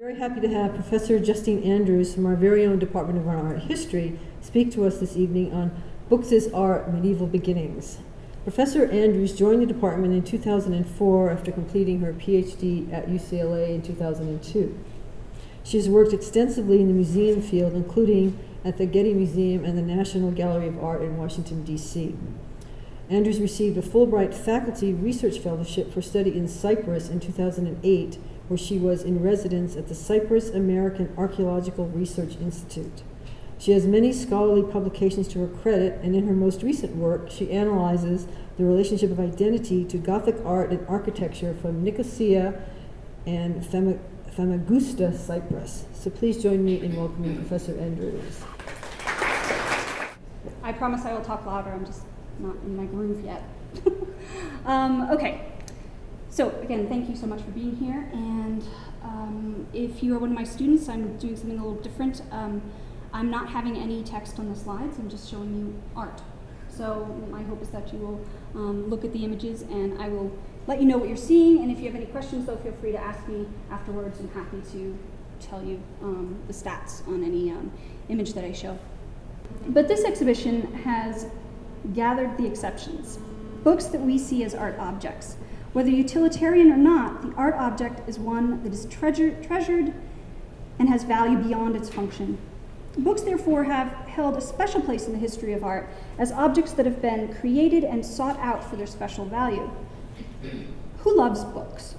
Very happy to have Professor Justine Andrews from our very own Department of Art History speak to us this evening on Books as Art, Medieval Beginnings. Professor Andrews joined the department in 2004 after completing her PhD at UCLA in 2002. She has worked extensively in the museum field, including at the Getty Museum and the National Gallery of Art in Washington, D.C. Andrews received a Fulbright Faculty Research Fellowship for study in Cyprus in 2008, where she was in residence at the Cyprus American Archaeological Research Institute. She has many scholarly publications to her credit, and in her most recent work, she analyzes the relationship of identity to Gothic art and architecture from Nicosia and Famagusta, Cyprus. So please join me in welcoming Professor Andrews. I promise I will talk louder, I'm just not in my groove yet. Okay. So again, thank you so much for being here, and if you are one of my students, I'm doing something a little different. I'm not having any text on the slides, I'm just showing you art. So my hope is that you will look at the images, and I will let you know what you're seeing, and if you have any questions, though, feel free to ask me afterwards. I'm happy to tell you the stats on any image that I show. But this exhibition has gathered the exceptions, books that we see as art objects. Whether utilitarian or not, the art object is one that is treasured and has value beyond its function. Books, therefore, have held a special place in the history of art as objects that have been created and sought out for their special value. Who loves books?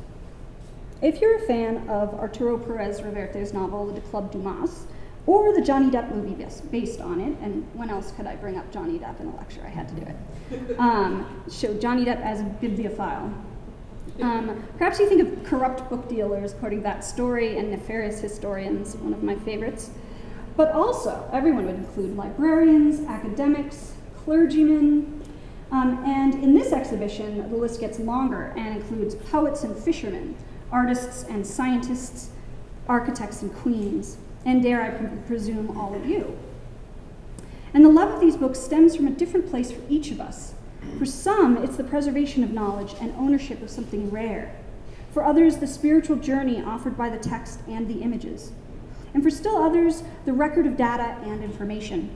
If you're a fan of Arturo Pérez Reverte's novel, Le Club Dumas, or the Johnny Depp movie based on it, and when else could I bring up Johnny Depp in a lecture? I had to do it. Show Johnny Depp as a bibliophile. Perhaps you think of corrupt book dealers, according to that story, and nefarious historians, one of my favorites. But also, everyone would include librarians, academics, clergymen, and in this exhibition, the list gets longer and includes poets and fishermen, artists and scientists, architects and queens, and dare I presume all of you. And the love of these books stems from a different place for each of us. For some, it's the preservation of knowledge and ownership of something rare. For others, the spiritual journey offered by the text and the images. And for still others, the record of data and information.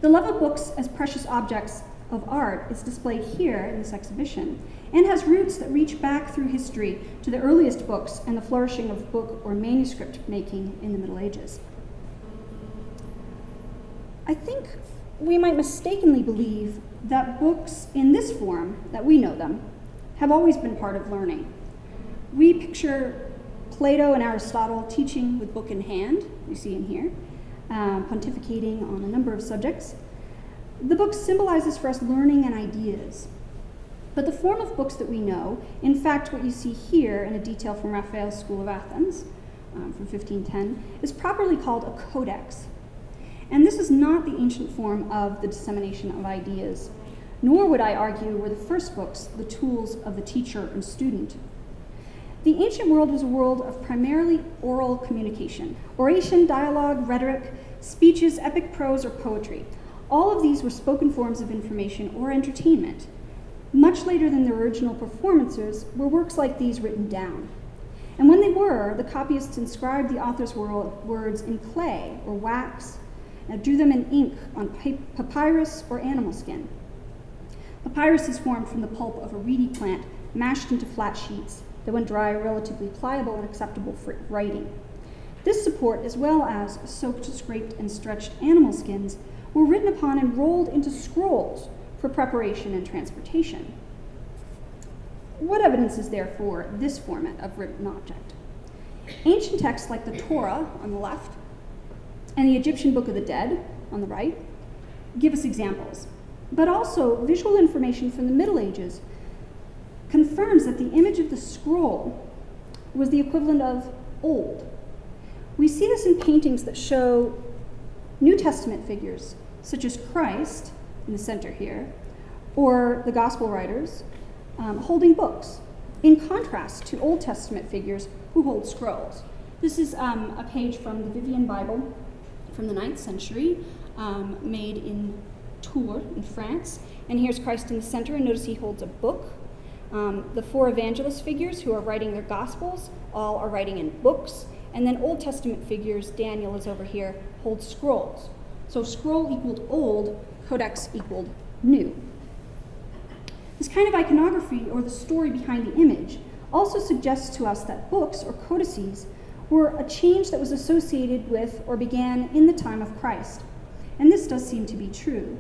The love of books as precious objects of art is displayed here in this exhibition, and has roots that reach back through history to the earliest books and the flourishing of book or manuscript making in the Middle Ages. I think we might mistakenly believe that books in this form, that we know them, have always been part of learning. We picture Plato and Aristotle teaching with book in hand, you see in here, pontificating on a number of subjects. The book symbolizes for us learning and ideas. But the form of books that we know, in fact, what you see here in a detail from Raphael's School of Athens from 1510, is properly called a codex. And this is not the ancient form of the dissemination of ideas, nor would I argue were the first books the tools of the teacher and student. The ancient world was a world of primarily oral communication, oration, dialogue, rhetoric, speeches, epic prose, or poetry. All of these were spoken forms of information or entertainment. Much later than the original performances were works like these written down. And when they were, the copyists inscribed the author's words in clay or wax, and drew them in ink on papyrus or animal skin. Papyrus is formed from the pulp of a reedy plant mashed into flat sheets that, when dry, are relatively pliable and acceptable for writing. This support, as well as soaked, scraped, and stretched animal skins, were written upon and rolled into scrolls for preparation and transportation. What evidence is there for this format of written object? Ancient texts like the Torah on the left and the Egyptian Book of the Dead on the right give us examples, but also visual information from the Middle Ages confirms that the image of the scroll was the equivalent of old. We see this in paintings that show New Testament figures, such as Christ in the center here, or the gospel writers holding books, in contrast to Old Testament figures who hold scrolls. This is a page from the Vivian Bible from the 9th century, made in Tours in France. And here's Christ in the center, and notice he holds a book. The four evangelist figures who are writing their gospels all are writing in books, And then Old Testament figures, Daniel is over here, hold scrolls. So scroll equaled old, codex equaled new. This kind of iconography, or the story behind the image, also suggests to us that books, or codices, were a change that was associated with or began in the time of Christ. And this does seem to be true.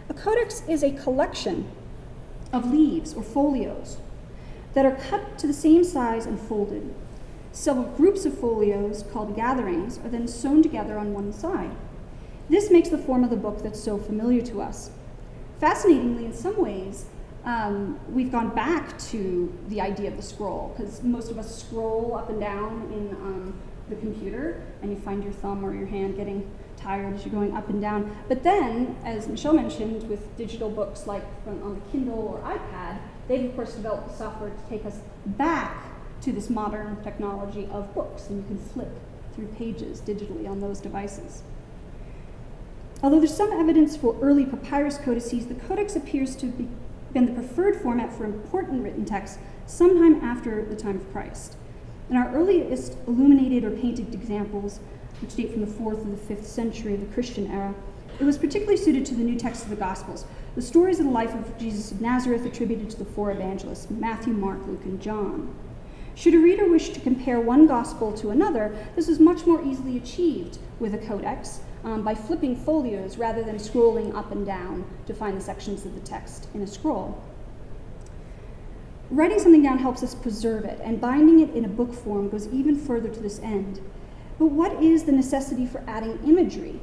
A codex is a collection of leaves or folios that are cut to the same size and folded. Several groups of folios, called gatherings, are then sewn together on one side. This makes the form of the book that's so familiar to us. Fascinatingly, in some ways, we've gone back to the idea of the scroll, because most of us scroll up and down in the computer, and you find your thumb or your hand getting tired as you're going up and down. But then, as Michelle mentioned, with digital books like on the Kindle or iPad, they've of course developed the software to take us back to this modern technology of books, and you can flip through pages digitally on those devices. Although there's some evidence for early papyrus codices, the codex appears to have been the preferred format for important written texts sometime after the time of Christ. In our earliest illuminated or painted examples, which date from the 4th and the 5th century of the Christian era, it was particularly suited to the new texts of the Gospels, the stories of the life of Jesus of Nazareth attributed to the four evangelists, Matthew, Mark, Luke, and John. Should a reader wish to compare one gospel to another, this is much more easily achieved with a codex by flipping folios rather than scrolling up and down to find the sections of the text in a scroll. Writing something down helps us preserve it, and binding it in a book form goes even further to this end. But what is the necessity for adding imagery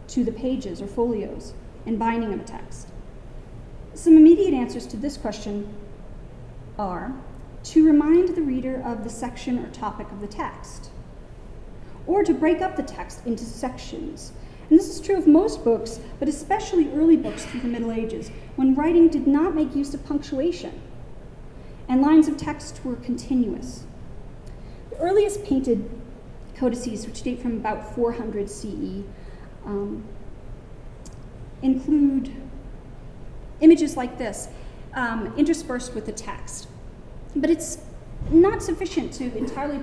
to the pages or folios and binding of a text? Some immediate answers to this question are to remind the reader of the section or topic of the text, or to break up the text into sections. And this is true of most books, but especially early books through the Middle Ages, when writing did not make use of punctuation, and lines of text were continuous. The earliest painted codices, which date from about 400 CE, include images like this, interspersed with the text. But it's not sufficient to entirely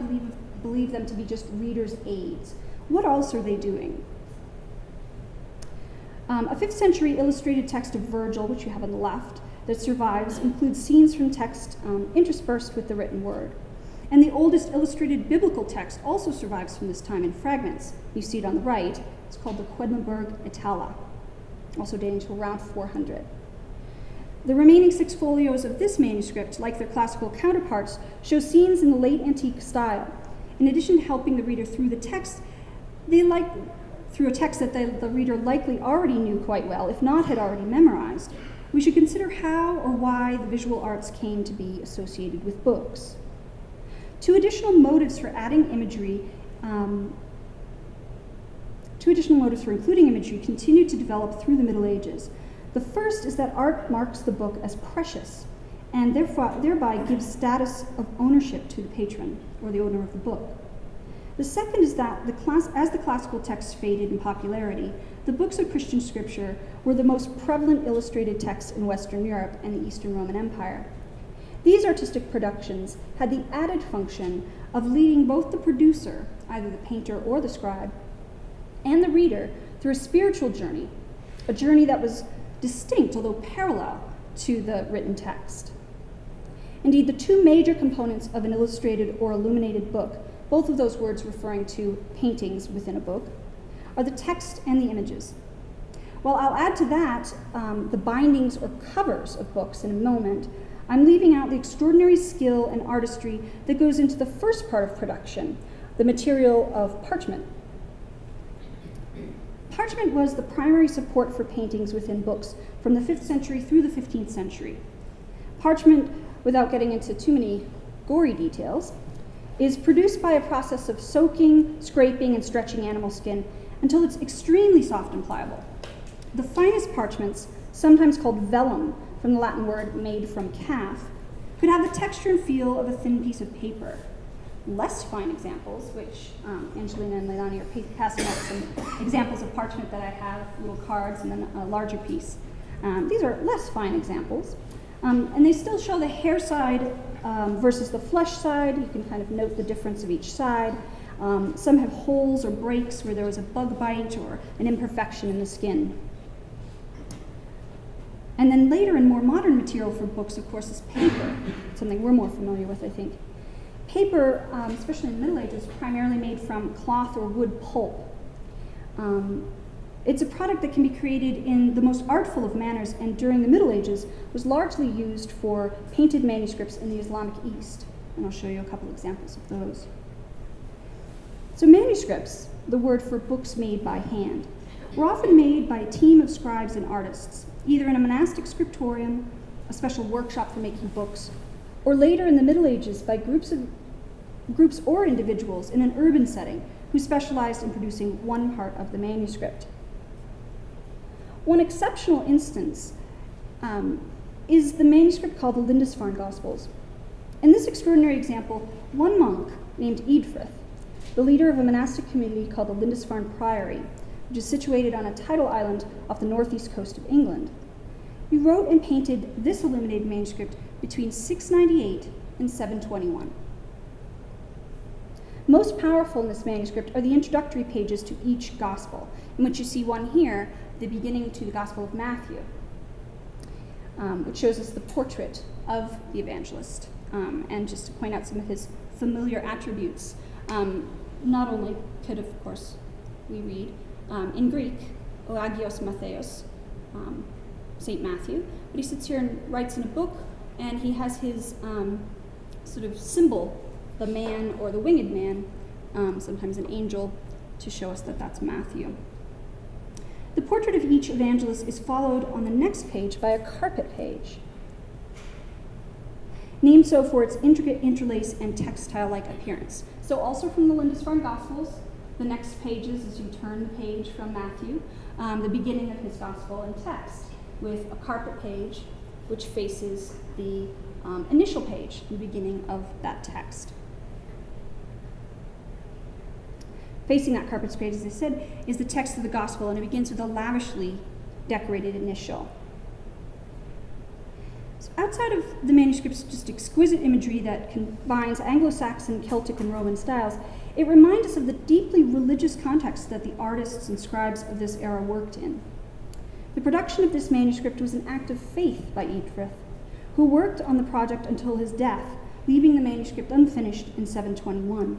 believe them to be just readers' aids. What else are they doing? A 5th century illustrated text of Virgil, which you have on the left, that survives, includes scenes from text interspersed with the written word. And the oldest illustrated biblical text also survives from this time in fragments. You see it on the right. It's called the Nrnberg Itala, also dating to around 400. The remaining 6 folios of this manuscript, like their classical counterparts, show scenes in the late antique style. In addition to helping the reader through the text, through a text that the reader likely already knew quite well, if not had already memorized, we should consider how or why the visual arts came to be associated with books. 2 additional motives for adding imagery, 2 additional motives for including imagery continued to develop through the Middle Ages. The first is that art marks the book as precious, and thereby gives status of ownership to the patron, or the owner of the book. The second is that as the classical texts faded in popularity, the books of Christian scripture were the most prevalent illustrated texts in Western Europe and the Eastern Roman Empire. These artistic productions had the added function of leading both the producer, either the painter or the scribe, and the reader through a spiritual journey, a journey that was distinct, although parallel, to the written text. Indeed, the 2 major components of an illustrated or illuminated book, both of those words referring to paintings within a book, are the text and the images. While I'll add to that the bindings or covers of books in a moment, I'm leaving out the extraordinary skill and artistry that goes into the first part of production, the material of parchment. Parchment was the primary support for paintings within books from the 5th century through the 15th century. Parchment, without getting into too many gory details, is produced by a process of soaking, scraping, and stretching animal skin until it's extremely soft and pliable. The finest parchments, sometimes called vellum, from the Latin word made from calf, could have the texture and feel of a thin piece of paper. Less fine examples, which Angelina and Leilani are passing out some examples of parchment that I have, little cards, and then a larger piece. These are less fine examples, and they still show the hair side versus the flesh side. You can kind of note the difference of each side. Some have holes or breaks where there was a bug bite or an imperfection in the skin. And then later in more modern material for books, of course, is paper, something we're more familiar with, I think. Paper, especially in the Middle Ages, primarily made from cloth or wood pulp. It's a product that can be created in the most artful of manners, and during the Middle Ages was largely used for painted manuscripts in the Islamic East. And I'll show you a couple examples of those. So manuscripts, the word for books made by hand, were often made by a team of scribes and artists, either in a monastic scriptorium, a special workshop for making books, or later in the Middle Ages by groups or individuals in an urban setting who specialized in producing one part of the manuscript. One exceptional instance is the manuscript called the Lindisfarne Gospels. In this extraordinary example, one monk named Eadfrith, the leader of a monastic community called the Lindisfarne Priory, which is situated on a tidal island off the northeast coast of England, he wrote and painted this illuminated manuscript between 698 and 721. Most powerful in this manuscript are the introductory pages to each gospel, in which you see one here, the beginning to the Gospel of Matthew, which shows us the portrait of the evangelist. And just to point out some of his familiar attributes, not only could, of course, we read in Greek, O Agios Mattheos, St. Matthew, but he sits here and writes in a book, and he has his sort of symbol, the man or the winged man, sometimes an angel, to show us that that's Matthew. The portrait of each evangelist is followed on the next page by a carpet page, named so for its intricate interlace and textile-like appearance. So also from the Lindisfarne Gospels, the next pages, as you turn the page from Matthew, the beginning of his gospel and text, with a carpet page which faces the initial page, the beginning of that text. Facing that carpet page, as I said, is the text of the gospel, and it begins with a lavishly decorated initial. So outside of the manuscript's just exquisite imagery that combines Anglo-Saxon, Celtic, and Roman styles, it reminds us of the deeply religious context that the artists and scribes of this era worked in. The production of this manuscript was an act of faith by Eadfrith, who worked on the project until his death, leaving the manuscript unfinished in 721.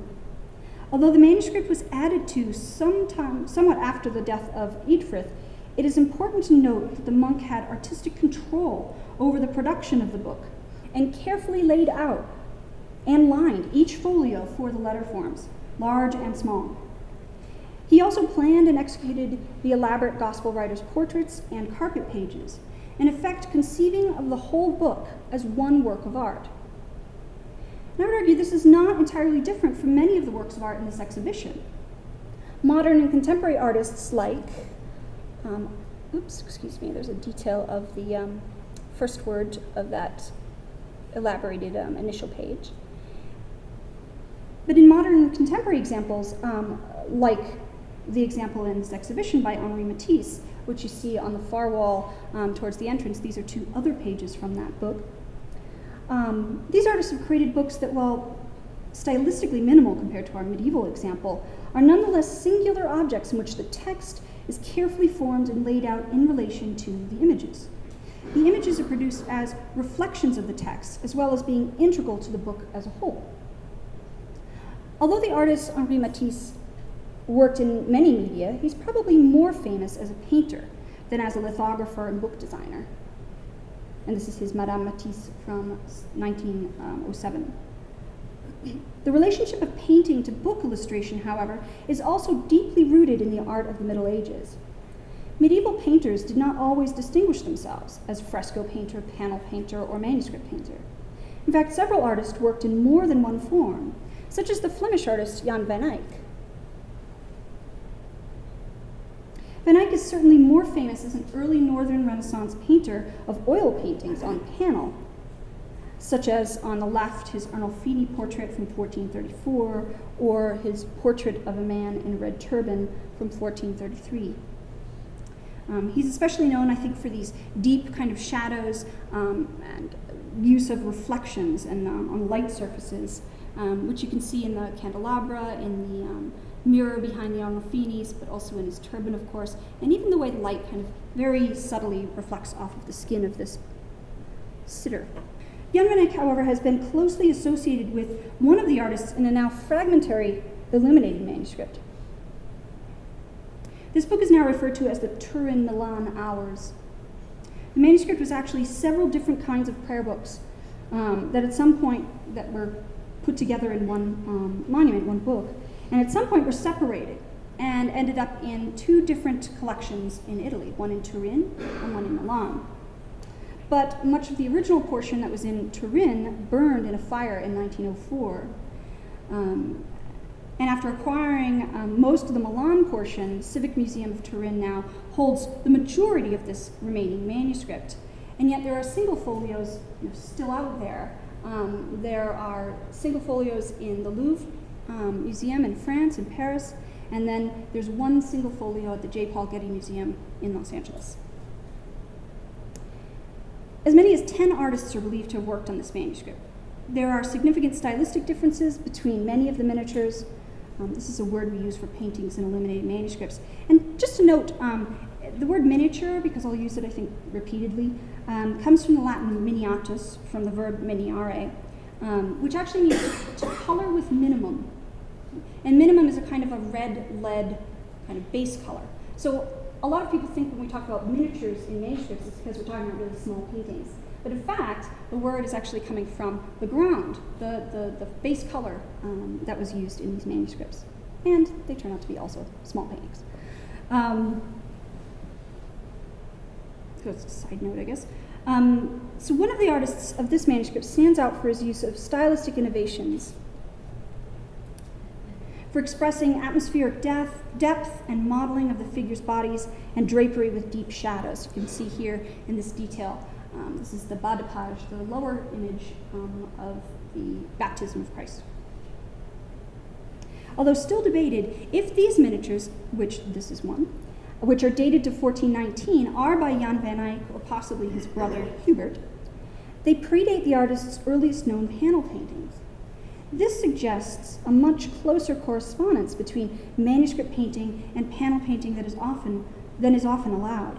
Although the manuscript was added to somewhat after the death of Eadfrith, it is important to note that the monk had artistic control over the production of the book and carefully laid out and lined each folio for the letter forms, large and small. He also planned and executed the elaborate gospel writers' portraits and carpet pages, in effect conceiving of the whole book as one work of art. And I would argue this is not entirely different from many of the works of art in this exhibition. Modern and contemporary artists like, there's a detail of the first word of that elaborated initial page. But in modern and contemporary examples, like the example in this exhibition by Henri Matisse, which you see on the far wall towards the entrance, these are two other pages from that book. These artists have created books that, while stylistically minimal compared to our medieval example, are nonetheless singular objects in which the text is carefully formed and laid out in relation to the images. The images are produced as reflections of the text, as well as being integral to the book as a whole. Although the artist Henri Matisse worked in many media, he's probably more famous as a painter than as a lithographer and book designer. And this is his Madame Matisse from 1907. The relationship of painting to book illustration, however, is also deeply rooted in the art of the Middle Ages. Medieval painters did not always distinguish themselves as fresco painter, panel painter, or manuscript painter. In fact, several artists worked in more than one form, such as the Flemish artist Jaan Van Eyck. Van Eyck is certainly more famous as an early Northern Renaissance painter of oil paintings on panel, such as on the left his Arnolfini portrait from 1434, or his portrait of a man in a red turban from 1433. He's especially known, I think, for these deep kind of shadows and use of reflections and on light surfaces, which you can see in the candelabra, in the mirror behind the Arnolfinis, but also in his turban, of course, and even the way the light kind of very subtly reflects off of the skin of this sitter. Jaan Van Eyck, however, has been closely associated with one of the artists in a now fragmentary illuminated manuscript. This book is now referred to as the Turin Milan Hours. The manuscript was actually several different kinds of prayer books that at some point that were put together in one monument, one book, and at some point were separated and ended up in two different collections in Italy, one in Turin and one in Milan. But much of the original portion that was in Turin burned in a fire in 1904. And after acquiring most of the Milan portion, the Civic Museum of Turin now holds the majority of this remaining manuscript. And yet there are single folios still out there. There are single folios in the Louvre Museum in France, in Paris, and then there's one single folio at the J. Paul Getty Museum in Los Angeles. As many as 10 artists are believed to have worked on this manuscript. There are significant stylistic differences between many of the miniatures. This is a word we use for paintings and illuminated manuscripts. And just to note, the word miniature, because I'll use it, I think, repeatedly, comes from the Latin miniatus, from the verb miniare, which actually means to color with minimum. And minimum is a kind of a red lead kind of base color. So a lot of people think when we talk about miniatures in manuscripts, it's because we're talking about really small paintings. But in fact, the word is actually coming from the ground, the base color that was used in these manuscripts. And they turn out to be also small paintings. So it's a side note, I guess. So one of the artists of this manuscript stands out for his use of stylistic innovations, for expressing atmospheric depth and modeling of the figure's bodies and drapery with deep shadows. You can see here in this detail. This is the bas de page, the lower image of the baptism of Christ. Although still debated, if these miniatures, which this is one, which are dated to 1419, are by Jaan Van Eyck or possibly his brother Hubert, they predate the artist's earliest known panel paintings. This suggests a much closer correspondence between manuscript painting and panel painting than is often allowed.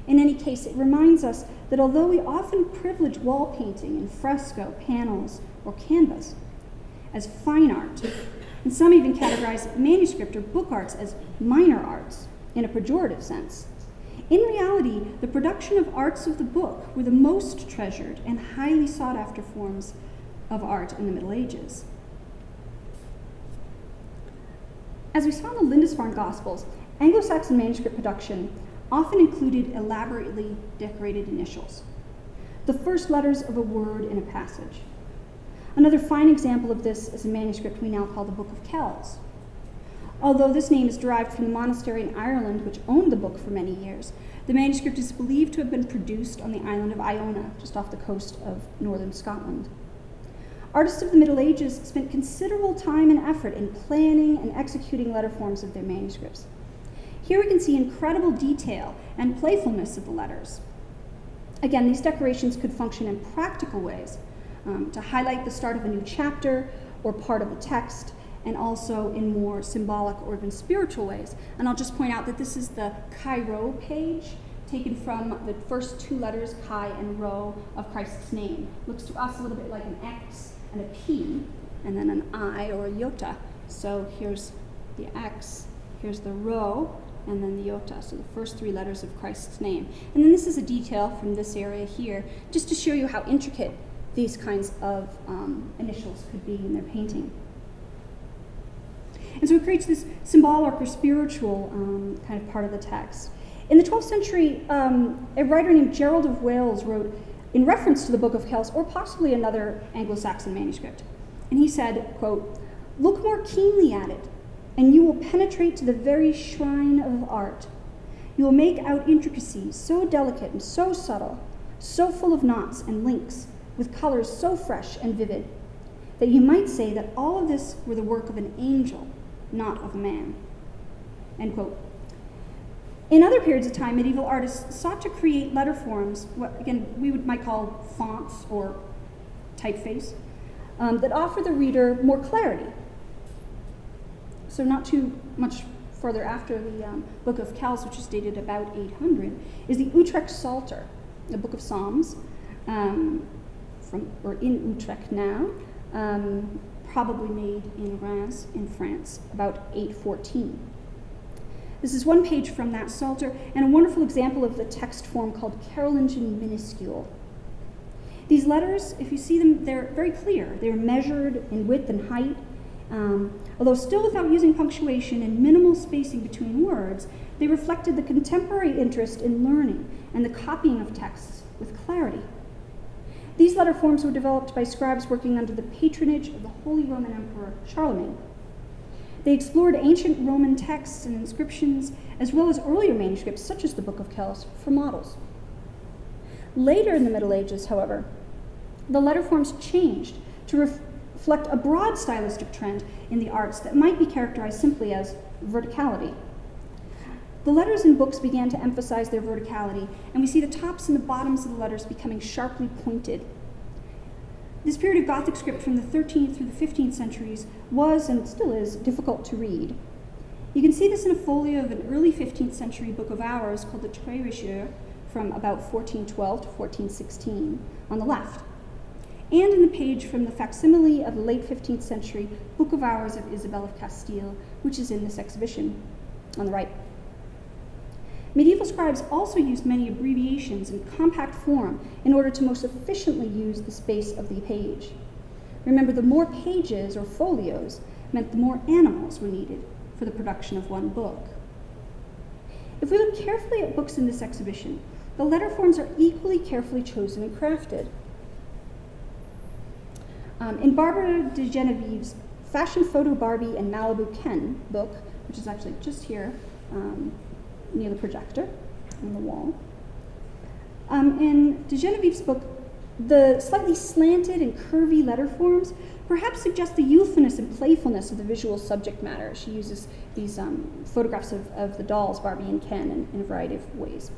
In any case, it reminds us that although we often privilege wall painting in fresco, panels, or canvas as fine art, and some even categorize manuscript or book arts as minor arts in a pejorative sense, in reality, the production of arts of the book were the most treasured and highly sought after forms of art in the Middle Ages. As we saw in the Lindisfarne Gospels, Anglo-Saxon manuscript production often included elaborately decorated initials, the first letters of a word in a passage. Another fine example of this is a manuscript we now call the Book of Kells. Although this name is derived from the monastery in Ireland, which owned the book for many years, the manuscript is believed to have been produced on the island of Iona, just off the coast of northern Scotland. Artists of the Middle Ages spent considerable time and effort in planning and executing letter forms of their manuscripts. Here we can see incredible detail and playfulness of the letters. Again, these decorations could function in practical ways, to highlight the start of a new chapter or part of a text, and also in more symbolic or even spiritual ways. And I'll just point out that this is the Chi Rho page, taken from the first two letters, Chi and Rho, of Christ's name. Looks to us a little bit like an X and a P, and then an I or a iota. So here's the X, here's the Rho, and then the iota, so the first three letters of Christ's name. And then this is a detail from this area here, just to show you how intricate these kinds of initials could be in their painting. And so it creates this symbolic or spiritual kind of part of the text. In the 12th century, a writer named Gerald of Wales wrote in reference to the Book of Kells, or possibly another Anglo-Saxon manuscript. And he said, quote, "Look more keenly at it, and you will penetrate to the very shrine of art. You will make out intricacies so delicate and so subtle, so full of knots and links, with colors so fresh and vivid, that you might say that all of this were the work of an angel, not of a man." End quote. In other periods of time, medieval artists sought to create letter forms, what again we might call fonts or typeface, that offer the reader more clarity. So not too much further after the Book of Kells, which is dated about 800, is the Utrecht Psalter, the Book of Psalms, in Utrecht now, probably made in Reims in France, about 814. This is one page from that Psalter, and a wonderful example of the text form called Carolingian Minuscule. These letters, if you see them, they're very clear. They're measured in width and height, although still without using punctuation and minimal spacing between words. They reflected the contemporary interest in learning and the copying of texts with clarity. These letter forms were developed by scribes working under the patronage of the Holy Roman Emperor Charlemagne. They explored ancient Roman texts and inscriptions, as well as earlier manuscripts, such as the Book of Kells, for models. Later in the Middle Ages, however, the letter forms changed to reflect a broad stylistic trend in the arts that might be characterized simply as verticality. The letters in books began to emphasize their verticality, and we see the tops and the bottoms of the letters becoming sharply pointed. This period of Gothic script from the 13th through the 15th centuries was, and still is, difficult to read. You can see this in a folio of an early 15th century book of hours called the Trévigier from about 1412 to 1416 on the left, and in the page from the facsimile of the late 15th century Book of Hours of Isabel of Castile, which is in this exhibition on the right. Medieval scribes also used many abbreviations in compact form in order to most efficiently use the space of the page. Remember, the more pages or folios meant the more animals were needed for the production of one book. If we look carefully at books in this exhibition, the letter forms are equally carefully chosen and crafted. In Barbara de Genevieve's Fashion Photo Barbie and Malibu Ken book, which is actually just here, near the projector on the wall. In de Genevieve's book, the slightly slanted and curvy letter forms perhaps suggest the youthfulness and playfulness of the visual subject matter. She uses these photographs of the dolls, Barbie and Ken, in a variety of ways.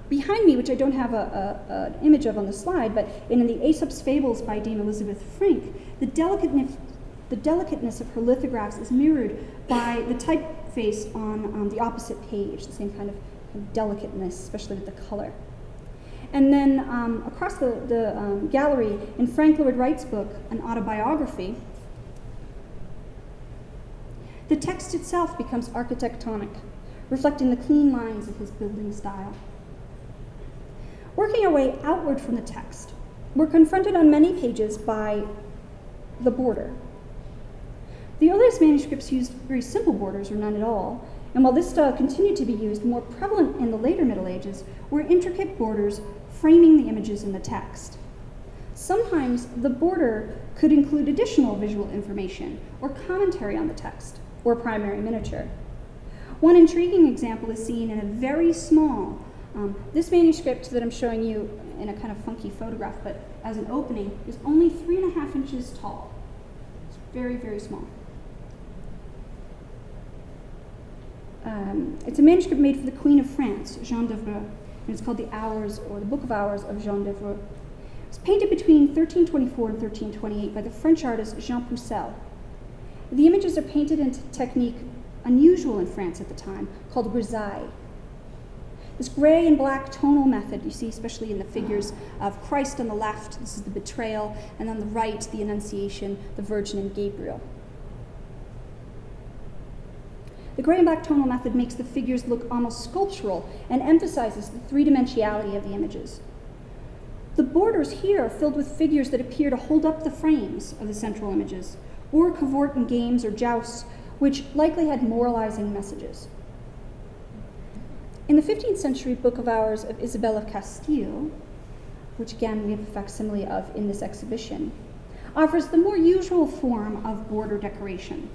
Behind me, which I don't have an image of on the slide, but in the Aesop's Fables by Dame Elizabeth Frink, the delicatness of her lithographs is mirrored by the typeface on the opposite page, the same kind of delicateness, especially with the color. And then across the gallery, in Frank Lloyd Wright's book, An Autobiography, the text itself becomes architectonic, reflecting the clean lines of his building style. Working our way outward from the text, we're confronted on many pages by the border. The earliest manuscripts used very simple borders or none at all, and while this style continued to be used, more prevalent in the later Middle Ages were intricate borders framing the images in the text. Sometimes the border could include additional visual information or commentary on the text, or primary miniature. One intriguing example is seen in a very small, this manuscript that I'm showing you in a kind of funky photograph, but as an opening, is only 3.5 inches tall. It's very, very small. It's a manuscript made for the Queen of France, Jaan Van Eyck, and it's called The Hours, or the Book of Hours of Jean Deveraux. It was painted between 1324 and 1328 by the French artist Jean Poussel. The images are painted in a technique unusual in France at the time, called grisaille. This gray and black tonal method you see especially in the figures of Christ on the left, this is the betrayal, and on the right, the Annunciation, the Virgin and Gabriel. The gray and black tonal method makes the figures look almost sculptural and emphasizes the three-dimensionality of the images. The borders here are filled with figures that appear to hold up the frames of the central images, or cavort in games or jousts, which likely had moralizing messages. In the 15th century Book of Hours of Isabel of Castile, which again we have a facsimile of in this exhibition, offers the more usual form of border decoration.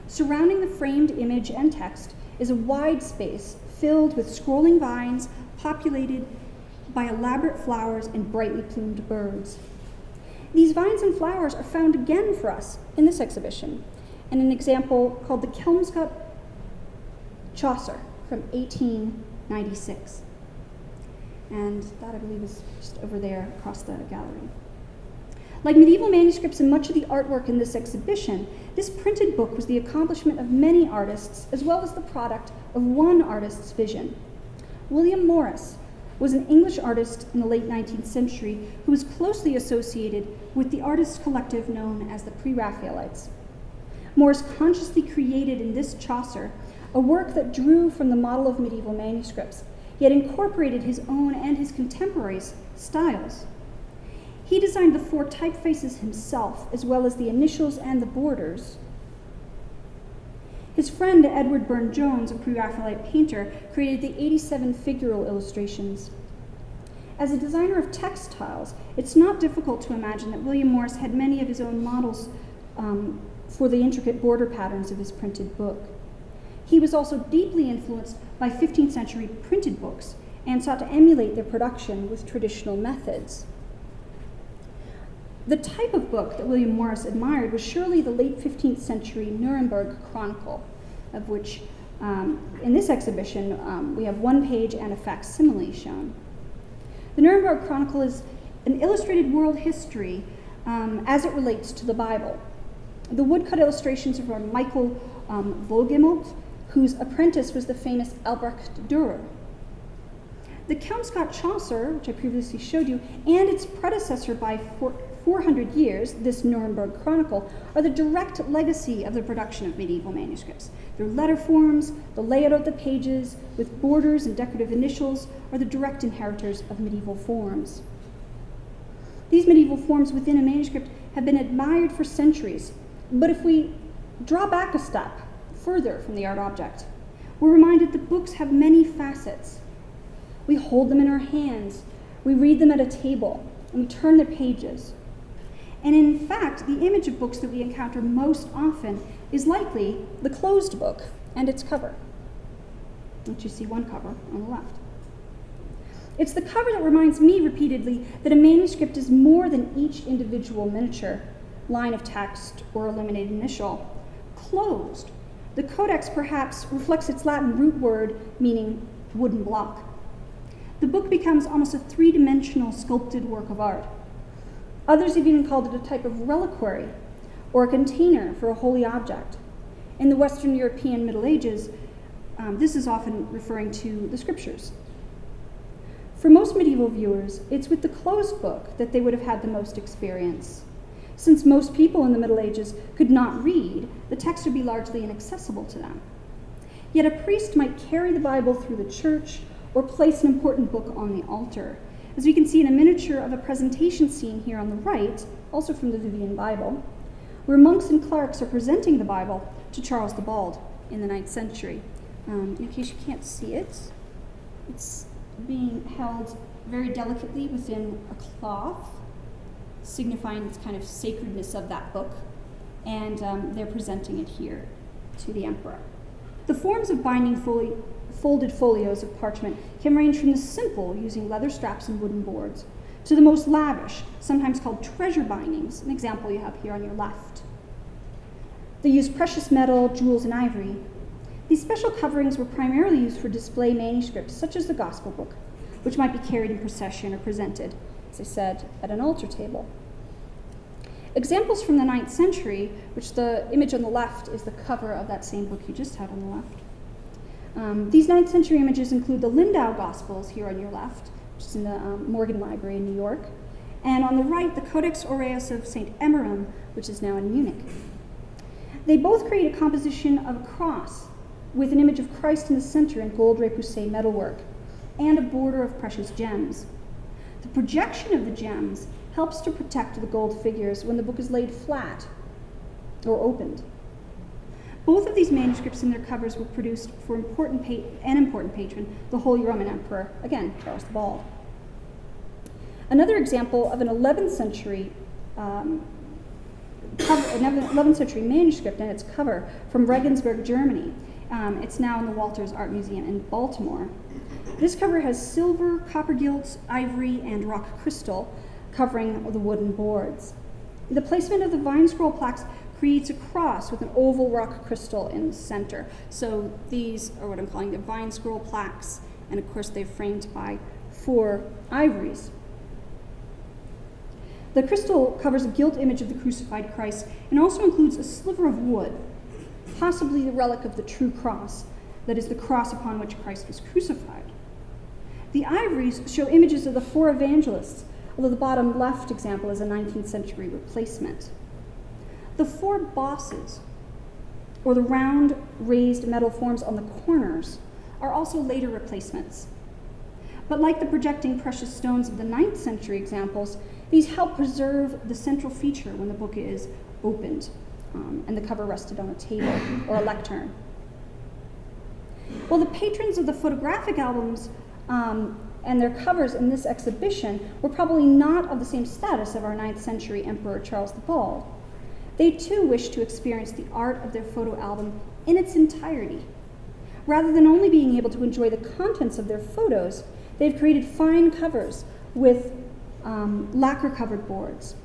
Surrounding the framed image and text is a wide space filled with scrolling vines populated by elaborate flowers and brightly plumed birds. These vines and flowers are found again for us in this exhibition, in an example called the Kelmscott Chaucer from 1896. And that, I believe, is just over there across the gallery. Like medieval manuscripts and much of the artwork in this exhibition, this printed book was the accomplishment of many artists, as well as the product of one artist's vision. William Morris was an English artist in the late 19th century who was closely associated with the artist collective known as the Pre-Raphaelites. Morris consciously created in this Chaucer a work that drew from the model of medieval manuscripts, yet incorporated his own and his contemporaries' styles. He designed the 4 typefaces himself, as well as the initials and the borders. His friend Edward Burne-Jones, a Pre-Raphaelite painter, created the 87 figural illustrations. As a designer of textiles, it's not difficult to imagine that William Morris had many of his own models for the intricate border patterns of his printed book. He was also deeply influenced by 15th century printed books and sought to emulate their production with traditional methods. The type of book that William Morris admired was surely the late 15th century Nrnberg Chronicle, of which in this exhibition we have one page and a facsimile shown. The Nrnberg Chronicle is an illustrated world history as it relates to the Bible. The woodcut illustrations are from Michael Vogelmodt, whose apprentice was the famous Albrecht Dürer. The Count Scott Chaucer, which I previously showed you, and its predecessor by 400 years, this Nrnberg Chronicle, are the direct legacy of the production of medieval manuscripts. Their letter forms, the layout of the pages, with borders and decorative initials, are the direct inheritors of medieval forms. These medieval forms within a manuscript have been admired for centuries, but if we draw back a step further from the art object, we're reminded that books have many facets. We hold them in our hands, we read them at a table, and we turn their pages. And in fact, the image of books that we encounter most often is likely the closed book and its cover, which you see one cover on the left. It's the cover that reminds me repeatedly that a manuscript is more than each individual miniature, line of text, or eliminated initial. Closed. The codex perhaps reflects its Latin root word meaning wooden block. The book becomes almost a 3-dimensional sculpted work of art. Others have even called it a type of reliquary or a container for a holy object. In the Western European Middle Ages, this is often referring to the scriptures. For most medieval viewers, it's with the closed book that they would have had the most experience. Since most people in the Middle Ages could not read, the text would be largely inaccessible to them. Yet a priest might carry the Bible through the church or place an important book on the altar. As we can see in a miniature of a presentation scene here on the right, also from the Vivian Bible, where monks and clerics are presenting the Bible to Charles the Bald in the 9th century. In case you can't see it, it's being held very delicately within a cloth, signifying its kind of sacredness of that book, and they're presenting it here to the emperor. The forms of binding folded folios of parchment can range from the simple, using leather straps and wooden boards, to the most lavish, sometimes called treasure bindings, an example you have here on your left. They use precious metal, jewels, and ivory. These special coverings were primarily used for display manuscripts, such as the Gospel book, which might be carried in procession or presented, as I said, at an altar table. Examples from the 9th century, which the image on the left is the cover of that same book you just had on the left. These 9th century images include the Lindisfarne Gospels here on your left, which is in the Morgan Library in New York, and on the right, the Codex Aureus of St. Emmeram, which is now in Munich. They both create a composition of a cross with an image of Christ in the center in gold repoussé metalwork and a border of precious gems. The projection of the gems helps to protect the gold figures when the book is laid flat or opened. Both of these manuscripts and their covers were produced for an important patron, the Holy Roman Emperor, again, Charles the Bald. Another example of an 11th century manuscript and its cover from Regensburg, Germany. It's now in the Walters Art Museum in Baltimore. This cover has silver, copper gilt, ivory, and rock crystal covering the wooden boards. The placement of the vine scroll plaques creates a cross with an oval rock crystal in the center. So these are what I'm calling the vine scroll plaques, and of course they're framed by 4 ivories. The crystal covers a gilt image of the crucified Christ and also includes a sliver of wood, possibly the relic of the true cross, that is the cross upon which Christ was crucified. The ivories show images of the four evangelists, although the bottom left example is a 19th century replacement. The four bosses, or the round raised metal forms on the corners, are also later replacements. But like the projecting precious stones of the 9th century examples, these help preserve the central feature when the book is opened and the cover rested on a table or a lectern. Well, the patrons of the photographic albums and their covers in this exhibition were probably not of the same status of our 9th century Emperor Charles the Bald. They too wished to experience the art of their photo album in its entirety. Rather than only being able to enjoy the contents of their photos, they've created fine covers with lacquer-covered boards,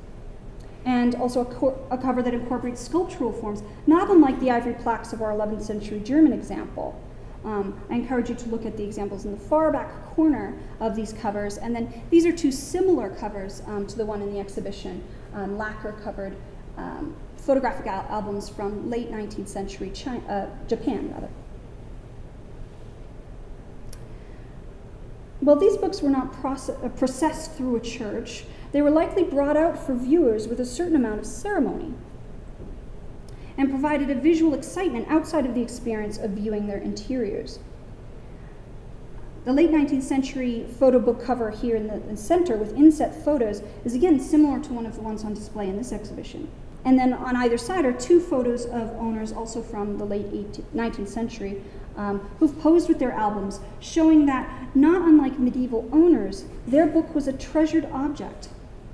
and also a cover that incorporates sculptural forms, not unlike the ivory plaques of our 11th century German example. I encourage you to look at the examples in the far back corner of these covers, and then these are two similar covers to the one in the exhibition, lacquer-covered photographic albums from late 19th century Japan, rather. Well, these books were not processed through a church. They were likely brought out for viewers with a certain amount of ceremony and provided a visual excitement outside of the experience of viewing their interiors. The late 19th century photo book cover here in the center with inset photos is again similar to one of the ones on display in this exhibition. And then on either side are two photos of owners also from the late 19th century who've posed with their albums, showing that, not unlike medieval owners, their book was a treasured object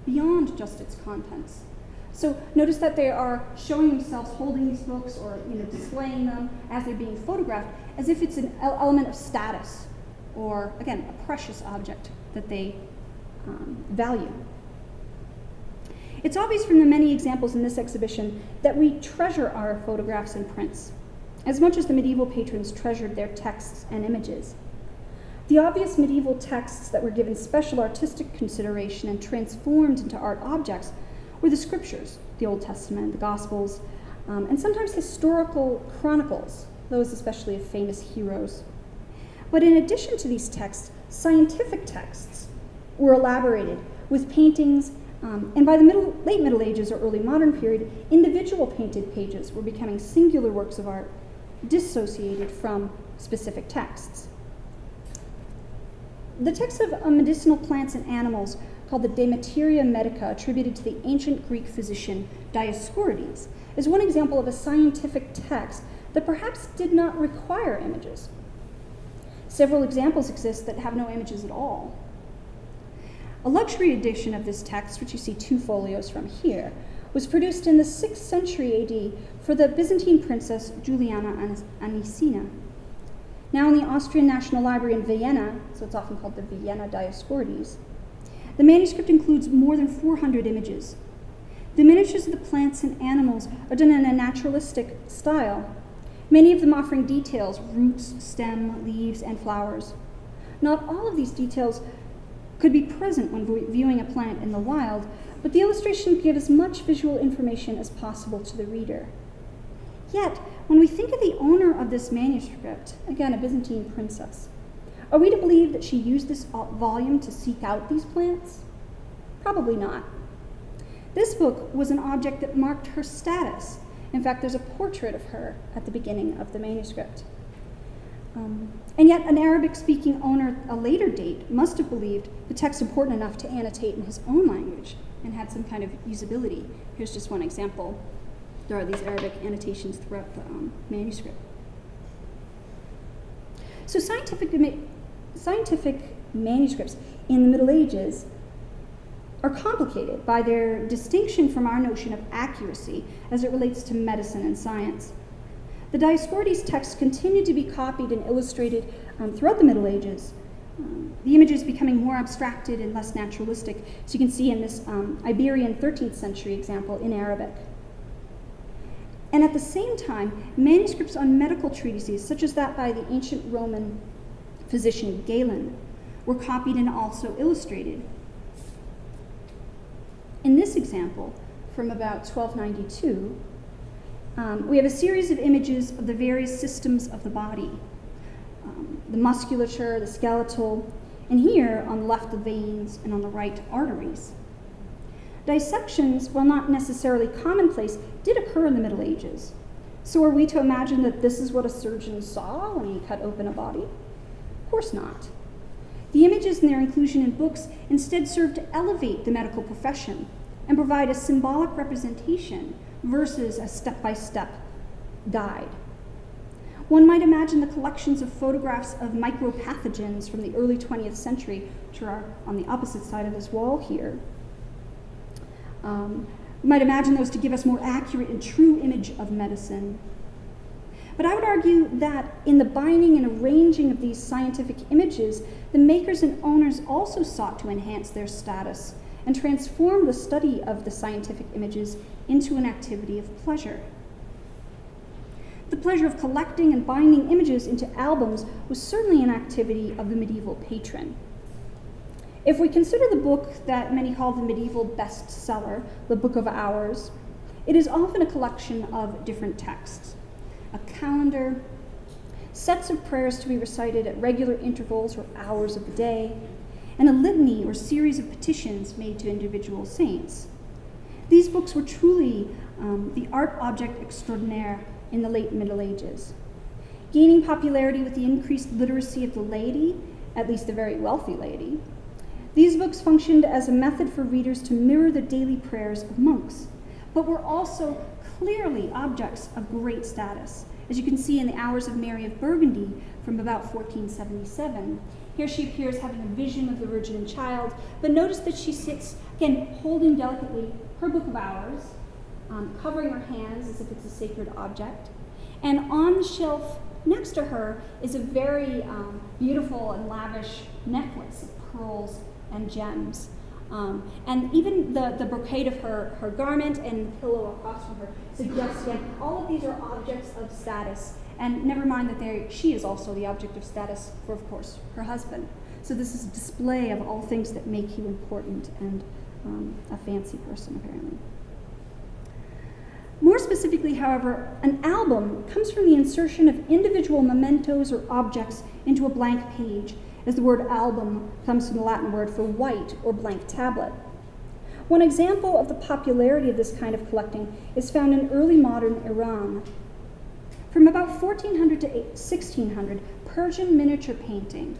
beyond just its contents. So notice that they are showing themselves holding these books or displaying them as they're being photographed as if it's an element of status or, again, a precious object that they value. It's obvious from the many examples in this exhibition that we treasure our photographs and prints as much as the medieval patrons treasured their texts and images. The obvious medieval texts that were given special artistic consideration and transformed into art objects were the scriptures, the Old Testament, the Gospels, and sometimes historical chronicles, those especially of famous heroes. But in addition to these texts, scientific texts were elaborated with paintings, and by the late Middle Ages or early modern period, individual painted pages were becoming singular works of art, dissociated from specific texts. The text of medicinal plants and animals, called the De Materia Medica, attributed to the ancient Greek physician Dioscorides, is one example of a scientific text that perhaps did not require images. Several examples exist that have no images at all. A luxury edition of this text, which you see two folios from here, was produced in the 6th century AD for the Byzantine princess Juliana Anicina. Now in the Austrian National Library in Vienna, so it's often called the Vienna Dioscorides, the manuscript includes more than 400 images. The miniatures of the plants and animals are done in a naturalistic style, many of them offering details, roots, stem, leaves, and flowers. Not all of these details could be present when viewing a plant in the wild, but the illustration give as much visual information as possible to the reader. Yet, when we think of the owner of this manuscript, again, a Byzantine princess, are we to believe that she used this volume to seek out these plants? Probably not. This book was an object that marked her status. In fact, there's a portrait of her at the beginning of the manuscript. And yet, an Arabic-speaking owner at a later date must have believed the text important enough to annotate in his own language and had some kind of usability. Here's just one example. There are these Arabic annotations throughout the manuscript. So scientific manuscripts in the Middle Ages are complicated by their distinction from our notion of accuracy as it relates to medicine and science. The Dioscorides texts continued to be copied and illustrated throughout the Middle Ages, the images becoming more abstracted and less naturalistic, so you can see in this Iberian 13th century example in Arabic. And at the same time, manuscripts on medical treatises, such as that by the ancient Roman physician Galen, were copied and also illustrated. In this example, from about 1292, we have a series of images of the various systems of the body, the musculature, the skeletal, and here on the left the veins and on the right arteries. Dissections, while not necessarily commonplace, did occur in the Middle Ages. So are we to imagine that this is what a surgeon saw when he cut open a body? Of course not. The images and their inclusion in books instead serve to elevate the medical profession and provide a symbolic representation versus a step-by-step guide. One might imagine the collections of photographs of micropathogens from the early 20th century, which are on the opposite side of this wall here. We might imagine those to give us more accurate and true image of medicine. But I would argue that in the binding and arranging of these scientific images, the makers and owners also sought to enhance their status and transform the study of the scientific images into an activity of pleasure. The pleasure of collecting and binding images into albums was certainly an activity of the medieval patron. If we consider the book that many call the medieval bestseller, the Book of Hours, it is often a collection of different texts, a calendar, sets of prayers to be recited at regular intervals or hours of the day, and a litany or series of petitions made to individual saints. These books were truly the art object extraordinaire in the late Middle Ages. Gaining popularity with the increased literacy of the laity, at least the very wealthy laity, these books functioned as a method for readers to mirror the daily prayers of monks, but were also clearly objects of great status. As you can see in the Hours of Mary of Burgundy from about 1477, here she appears having a vision of the Virgin Child, but notice that she sits, again, holding delicately her Book of Hours, covering her hands as if it's a sacred object. And on the shelf next to her is a very beautiful and lavish necklace of pearls and gems. And even the brocade of her garment and the pillow across from her suggests, again, all of these are objects of status. And never mind that she is also the object of status for, of course, her husband. So this is a display of all things that make you important and a fancy person, apparently. More specifically, however, an album comes from the insertion of individual mementos or objects into a blank page, as the word album comes from the Latin word for white or blank tablet. One example of the popularity of this kind of collecting is found in early modern Iran. From about 1400 to 1600, Persian miniature painting,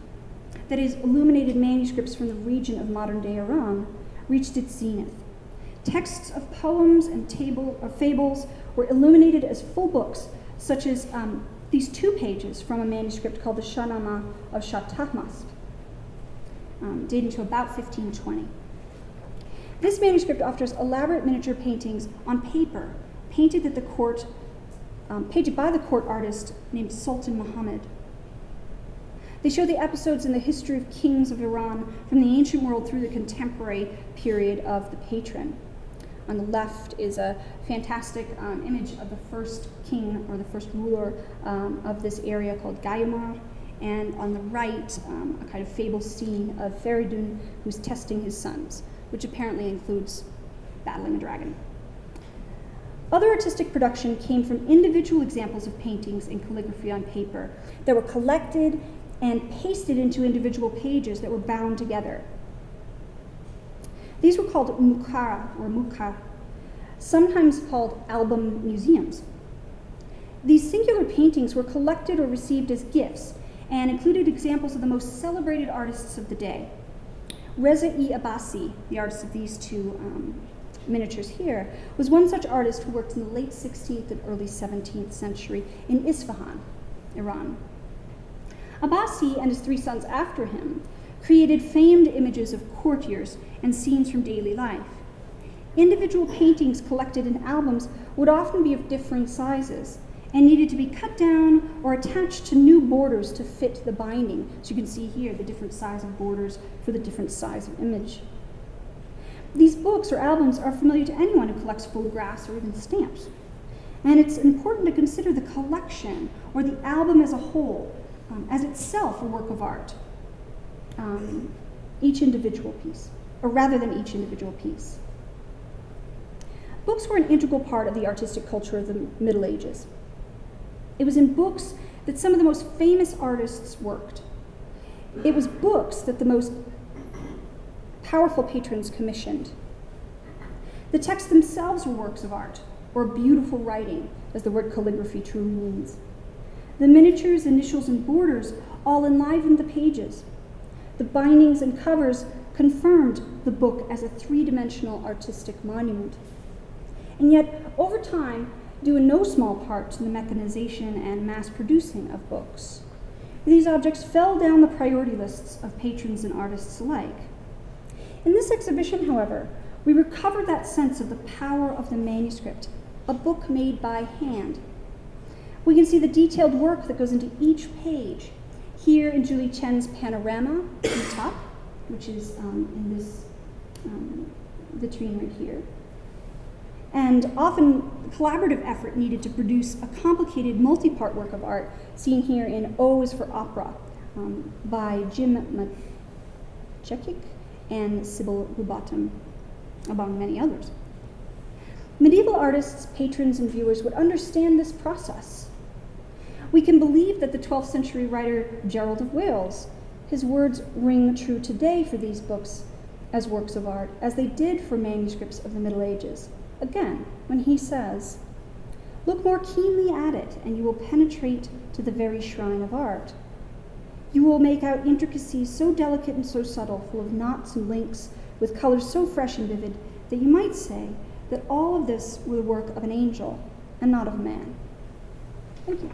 that is, illuminated manuscripts from the region of modern-day Iran, reached its zenith. Texts of poems and fables were illuminated as full books, such as these 2 pages from a manuscript called the Shahnameh of Shah Tahmasp, dating to about 1520. This manuscript offers elaborate miniature paintings on paper, painted by the court artist named Sultan Muhammad. They show the episodes in the history of kings of Iran from the ancient world through the contemporary period of the patron. On the left is a fantastic image of the first king or the first ruler of this area called Gayamar, and on the right, a kind of fable scene of Feridun who's testing his sons, which apparently includes battling a dragon. Other artistic production came from individual examples of paintings and calligraphy on paper that were collected and pasted into individual pages that were bound together. These were called mukhara or mukha, sometimes called album museums. These singular paintings were collected or received as gifts and included examples of the most celebrated artists of the day. Reza-i Abbasi, the artist of these 2 miniatures here, was one such artist who worked in the late 16th and early 17th century in Isfahan, Iran. Abbasi and his 3 sons after him created famed images of courtiers and scenes from daily life. Individual paintings collected in albums would often be of differing sizes and needed to be cut down or attached to new borders to fit the binding. So you can see here the different size of borders for the different size of image. These books or albums are familiar to anyone who collects photographs or even stamps. And it's important to consider the collection or the album as a whole, as itself a work of art, each individual piece, or rather than each individual piece. books were an integral part of the artistic culture of the Middle Ages. It was in books that some of the most famous artists worked. It was books that the most powerful patrons commissioned. The texts themselves were works of art, or beautiful writing, as the word calligraphy truly means. The miniatures, initials, and borders all enlivened the pages. The bindings and covers confirmed the book as a three-dimensional artistic monument. And yet, over time, due in no small part to the mechanization and mass producing of books, these objects fell down the priority lists of patrons and artists alike. In this exhibition, however, we recover that sense of the power of the manuscript, a book made by hand. We can see the detailed work that goes into each page. Here in Julie Chen's panorama on the top, which is in this vitrine right here. And often collaborative effort needed to produce a complicated multi-part work of art, seen here in O is for Opera by Jim Maciek and Sybil Lubotum, among many others. Medieval artists, patrons, and viewers would understand this process. We can believe that the 12th century writer Gerald of Wales, his words ring true today for these books as works of art, as they did for manuscripts of the Middle Ages. Again, when he says, "Look more keenly at it, and you will penetrate to the very shrine of art. You will make out intricacies so delicate and so subtle, full of knots and links, with colors so fresh and vivid, that you might say that all of this were the work of an angel and not of a man." Thank you.